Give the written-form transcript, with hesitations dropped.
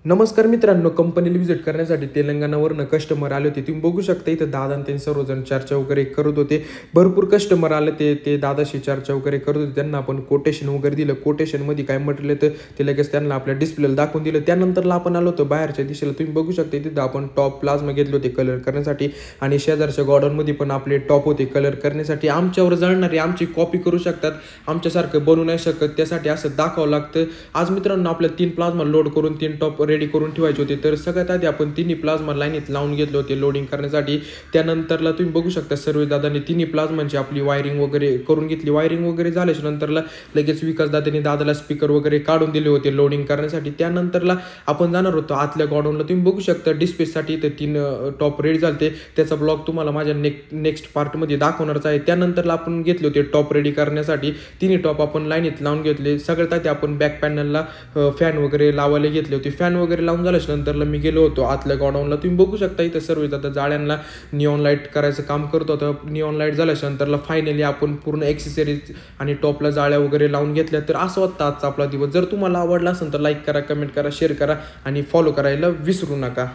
नमस्कार मित्रांनो, कंपनीला व्हिजिट करण्यासाठी तेलंगणावरून कस्टमर आले होते. तुम्ही बघू शकता इथं दादा आणि ते सर्वजण चर्चा वगैरे करत होते. भरपूर कस्टमर आले ते दादाशी चर्चा वगैरे करत होते. त्यांना आपण कोटेशन वगैरे दिलं. कोटेशनमध्ये काय म्हटलं तर ते लगेच त्यांना आपल्या डिस्प्लेला दाखवून दिलं. त्यानंतरला आपण आलो होतो बाहेरच्या दिशेला. तुम्ही बघू शकता तिथं आपण टॉप प्लाझ्मा घेतले होते कलर करण्यासाठी आणि शेजारच्या गॉडाऊनमध्ये पण आपले टॉप होते कलर करण्यासाठी. आमच्यावर जळणारे आमची कॉपी करू शकतात, आमच्यासारखं बनवू नाही शकत, त्यासाठी असं दाखवावं लागतं. आज मित्रांनो आपल्या 3 प्लाझ्मा लोड करून 3 टॉप रेडी करून ठेवायचे होते. तर सगळ्यात आधी आपण तिन्ही प्लाझ्मा लाईनीत लावून घेतले होते लोडिंग करण्यासाठी. त्यानंतरला तुम्ही बघू शकता सर्व दादांनी तिन्ही प्लाझ्मांची आपली वायरिंग वगैरे करून घेतली. वायरिंग वगैरे झाल्याच्या नंतरला लगेच विकास दादांनी दादाला स्पीकर वगैरे काढून दिले होते लोडिंग करण्यासाठी. त्यानंतरला आपण जाणार होतो आतल्या गॉडाऊनला. तुम्ही बघू शकता डिस्प्लेसाठी इथे 3 टॉप रेडी झाले. त्याचा ब्लॉग तुम्हाला माझ्या नेक्स्ट पार्टमध्ये दाखवणारच आहे. त्यानंतरला आपण घेतले होते टॉप रेडी करण्यासाठी. तिन्ही टॉप आपण लाईनीत लावून घेतले. सगळ्यात आधी आपण बॅक पॅनलला फॅन वगैरे लावायला घेतले होते. फॅन वगैरे लावून झाल्याच्या नंतरला मी गेलो होतो आतल्या गॉडाऊनला. तुम्ही बघू शकता इथं सर्व आता जाळ्यांना निऑन लाईट करायचं काम करत होतं. निऑन लाईट झाल्याच्या नंतरला फायनली आपण पूर्ण एक्सेसरीज आणि टॉपला जाळ्या वगैरे लावून घेतल्या. तर असं होतं आजचा आपला दिवस. जर तुम्हाला आवडला असेल तर लाईक करा, कमेंट करा, शेअर करा आणि फॉलो करायला विसरू नका.